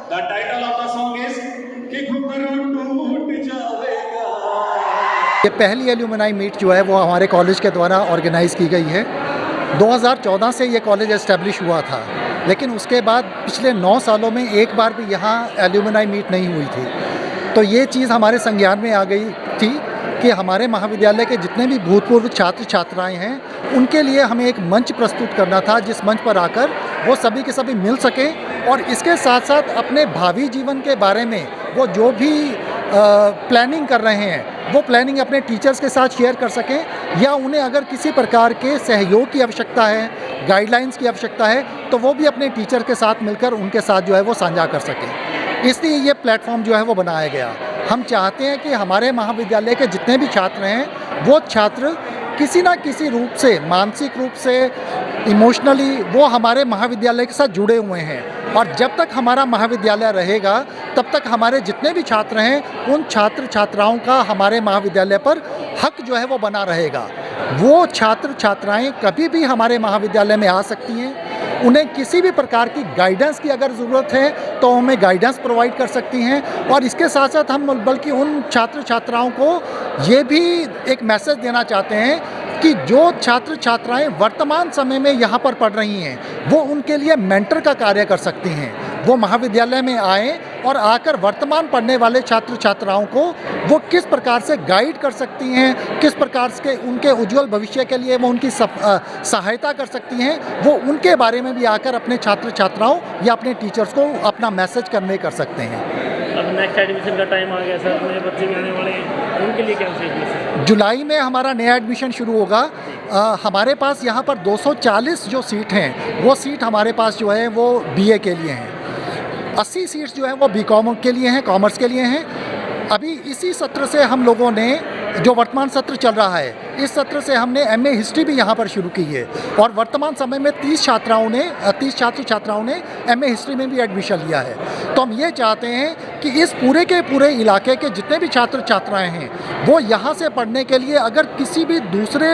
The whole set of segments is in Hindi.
The title of the song is कि घुंघरू टूट जाएगा। ये पहली एल्यूमिनाई मीट जो है वो हमारे कॉलेज के द्वारा ऑर्गेनाइज़ की गई है। 2014 से ये कॉलेज एस्टेब्लिश हुआ था, लेकिन उसके बाद पिछले 9 सालों में एक बार भी यहाँ एल्यूमिनाई मीट नहीं हुई थी। तो ये चीज़ हमारे संज्ञान में आ गई थी कि हमारे महाविद्यालय के जितने भी भूतपूर्व छात्र छात्राएं हैं उनके लिए हमें एक मंच प्रस्तुत करना था, जिस मंच पर आकर वो सभी के सभी मिल सकें और इसके साथ साथ अपने भावी जीवन के बारे में वो जो भी प्लानिंग कर रहे हैं वो प्लानिंग अपने टीचर्स के साथ शेयर कर सकें, या उन्हें अगर किसी प्रकार के सहयोग की आवश्यकता है, गाइडलाइंस की आवश्यकता है, तो वो भी अपने टीचर के साथ मिलकर उनके साथ जो है वो साझा कर सकें। इसलिए ये प्लेटफॉर्म जो है वो बनाया गया। हम चाहते हैं कि हमारे महाविद्यालय के जितने भी छात्र हैं वो छात्र किसी ना किसी रूप से, मानसिक रूप से, इमोशनली वो हमारे महाविद्यालय के साथ जुड़े हुए हैं, और जब तक हमारा महाविद्यालय रहेगा तब तक हमारे जितने भी छात्र हैं उन छात्र छात्राओं का हमारे महाविद्यालय पर हक जो है वो बना रहेगा। वो छात्र छात्राएं कभी भी हमारे महाविद्यालय में आ सकती हैं, उन्हें किसी भी प्रकार की गाइडेंस की अगर ज़रूरत है तो हमें गाइडेंस प्रोवाइड कर सकती हैं। और इसके साथ साथ हम बल्कि उन छात्र छात्राओं को ये भी एक मैसेज देना चाहते हैं कि जो छात्र छात्राएं वर्तमान समय में यहाँ पर पढ़ रही हैं वो उनके लिए मेंटर का कार्य कर सकती हैं। वो महाविद्यालय में आएँ और आकर वर्तमान पढ़ने वाले छात्र छात्राओं को वो किस प्रकार से गाइड कर सकती हैं, किस प्रकार से उनके उज्जवल भविष्य के लिए वो उनकी सहायता कर सकती हैं, वो उनके बारे में भी आकर अपने छात्र छात्राओं या अपने टीचर्स को अपना मैसेज कन्वे कर सकते हैं। अब नेक्स्ट एडमिशन का टाइम आ गया सर, नए बच्चे भी आने वाले हैं, उनके लिए क्या मैसेज? जुलाई में हमारा नया एडमिशन शुरू होगा। हमारे पास यहाँ पर 240 जो सीट हैं वो सीट हमारे पास जो है वो बीए के लिए हैं, 80 सीट्स जो हैं वो बीकॉम के लिए हैं, कॉमर्स के लिए हैं। अभी इसी सत्र से हम लोगों ने, जो वर्तमान सत्र चल रहा है, इस सत्र से हमने एमए हिस्ट्री भी यहाँ पर शुरू की है, और वर्तमान समय में 30 छात्र छात्राओं ने एमए हिस्ट्री में भी एडमिशन लिया है। तो हम ये चाहते हैं कि इस पूरे के पूरे इलाके के जितने भी छात्र छात्राएं हैं वो यहाँ से पढ़ने के लिए अगर किसी भी दूसरे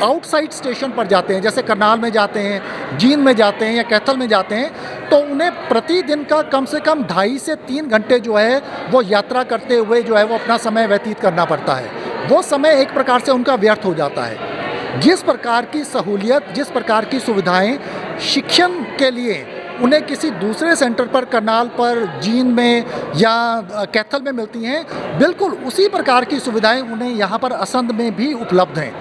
आउटसाइड स्टेशन पर जाते हैं, जैसे करनाल में जाते हैं, जींद में जाते हैं या कैथल में जाते हैं, तो उन्हें प्रतिदिन का कम से कम 2.5 से 3 घंटे जो है वो यात्रा करते हुए जो है वो अपना समय व्यतीत करना पड़ता है। वो समय एक प्रकार से उनका व्यर्थ हो जाता है। जिस प्रकार की सहूलियत, जिस प्रकार की सुविधाएं शिक्षण के लिए उन्हें किसी दूसरे सेंटर पर, करनाल पर, जींद में या कैथल में मिलती हैं, बिल्कुल उसी प्रकार की सुविधाएं उन्हें यहाँ पर असंध में भी उपलब्ध हैं।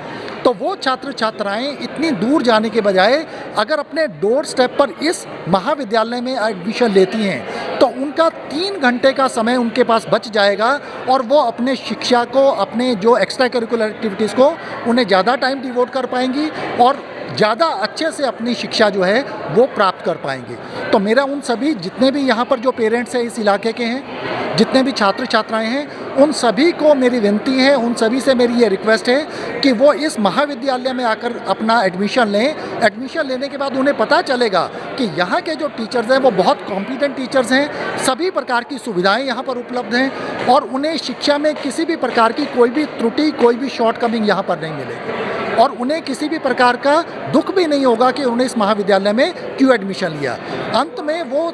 तो वो छात्र छात्राएं इतनी दूर जाने के बजाय अगर अपने डोर स्टेप पर इस महाविद्यालय में एडमिशन लेती हैं तो उनका 3 घंटे का समय उनके पास बच जाएगा, और वो अपने शिक्षा को, अपने जो एक्स्ट्रा करिकुलर एक्टिविटीज़ को उन्हें ज़्यादा टाइम डिवोट कर पाएंगी और ज़्यादा अच्छे से अपनी शिक्षा जो है वो प्राप्त कर पाएंगे। तो मेरा उन सभी जितने भी यहाँ पर जो पेरेंट्स हैं इस इलाके के हैं, जितने भी छात्र छात्राएं हैं, उन सभी को मेरी विनती है, उन सभी से मेरी ये रिक्वेस्ट है कि वो इस महाविद्यालय में आकर अपना एडमिशन लें। एडमिशन लेने के बाद उन्हें पता चलेगा कि यहाँ के जो टीचर्स हैं वो बहुत कॉम्पिटेंट टीचर्स हैं, सभी प्रकार की सुविधाएं यहाँ पर उपलब्ध हैं, और उन्हें शिक्षा में किसी भी प्रकार की कोई भी त्रुटि, कोई भी शॉर्टकमिंग यहाँ पर नहीं मिलेगी, और उन्हें किसी भी प्रकार का दुख भी नहीं होगा कि उन्हें इस महाविद्यालय में क्यों एडमिशन लिया। अंत में वो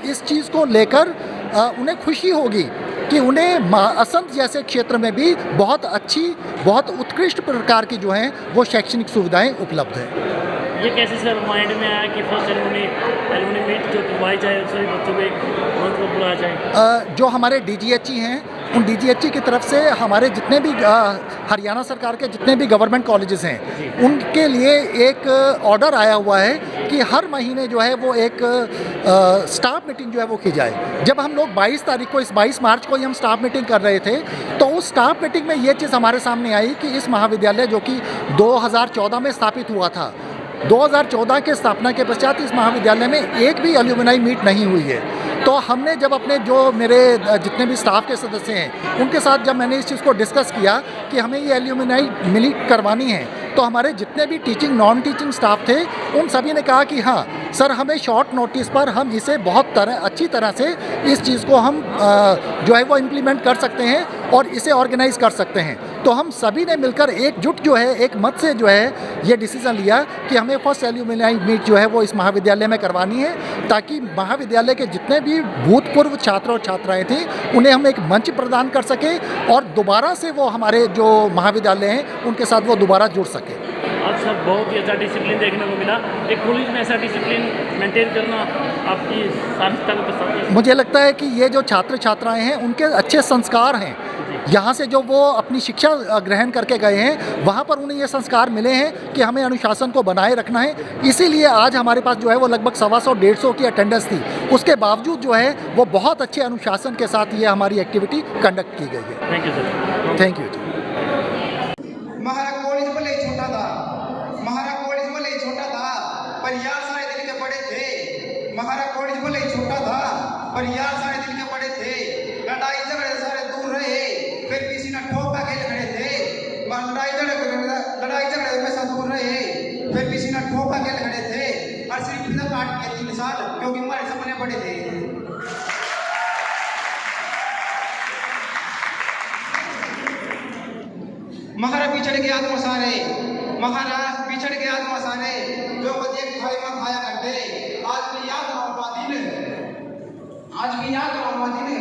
इस चीज़ को लेकर उन्हें खुशी होगी कि उन्हें असंध जैसे क्षेत्र में भी बहुत अच्छी, बहुत उत्कृष्ट प्रकार की जो हैं वो शैक्षणिक सुविधाएं उपलब्ध हैं। ये कैसे सर माइंड में आया कि फर्स्ट एलुमनी मीट जो करवाई जाए, सभी बच्चों को एक मंच को बुलाया जाए? जो हमारे डीजीएचई हैं, उन डीजीएचई की तरफ से हमारे जितने भी हरियाणा सरकार के जितने भी गवर्नमेंट कॉलेजेस हैं उनके लिए एक ऑर्डर आया हुआ है कि हर महीने जो है वो एक स्टाफ मीटिंग जो है वो की जाए। जब हम लोग 22 तारीख को, इस 22 मार्च को ही हम स्टाफ मीटिंग कर रहे थे, तो उस स्टाफ मीटिंग में ये चीज़ हमारे सामने आई कि इस महाविद्यालय जो कि 2014 में स्थापित हुआ था, 2014 के स्थापना के पश्चात इस महाविद्यालय में एक भी एल्यूमिनाई मीट नहीं हुई है। तो हमने जब अपने जो मेरे जितने भी स्टाफ के सदस्य हैं उनके साथ जब मैंने इस चीज़ को डिस्कस किया कि हमें ये एल्यूमिनाई मीट करवानी है, तो हमारे जितने भी टीचिंग, नॉन टीचिंग स्टाफ थे उन सभी ने कहा कि हाँ सर, हमें शॉर्ट नोटिस पर हम इसे बहुत अच्छी तरह से इस चीज़ को हम जो है वो इम्प्लीमेंट कर सकते हैं और इसे ऑर्गेनाइज़ कर सकते हैं। तो हम सभी ने मिलकर एकजुट जो है एक मत से जो है ये डिसीज़न लिया कि हमें फर्स्ट एल्यूमिनाई मीट जो है वो इस महाविद्यालय में करवानी है, ताकि महाविद्यालय के जितने भी भूतपूर्व छात्र और छात्राएँ थे उन्हें हम एक मंच प्रदान कर सकें और दोबारा से वो हमारे जो महाविद्यालय हैं उनके साथ वो दोबारा जुड़ सके। आज सर बहुत ही अच्छा डिसिप्लिन देखने को मिला। एक कॉलेज में ऐसा डिसिप्लिन मेंटेन करना आपकी सार्थकता को दर्शाता है। मुझे लगता है कि ये जो छात्र छात्राएं हैं उनके अच्छे संस्कार हैं, यहाँ से जो वो अपनी शिक्षा ग्रहण करके गए हैं वहाँ पर उन्हें ये संस्कार मिले हैं कि हमें अनुशासन को बनाए रखना है। इसीलिए आज हमारे पास जो है वो लगभग 125-150 की अटेंडेंस थी, उसके बावजूद जो है वो बहुत अच्छे अनुशासन के साथ ये हमारी एक्टिविटी कंडक्ट की गई है। Thank you sir. Thank you जी। महारा कॉलेज भले छोटा था, महारा कॉलेज भले छोटा था पर यार सारे दिल के बड़े थे। महारा कॉलेज भले छोटा था पर यार सारे दिल के बड़े थे। लड़ाई झगड़े सारे दूर रहे फिर किसी ने ठोका खेल खड़े थे। लड़ाई झगड़े हमेशा दूर रहे फिर किसी ने ठोका खेल खड़े थे। और सिर्फ इतना काट के 3 साल क्योंकि हमारे सपने बड़े थे। महारा पिछड़ के आत्मा सारे, महारा पिछड़ के आत्मा सारे जो को एक थाली में खाया करते। आज भी याद रहूंगा दिन, आज भी याद रहूंगा दिन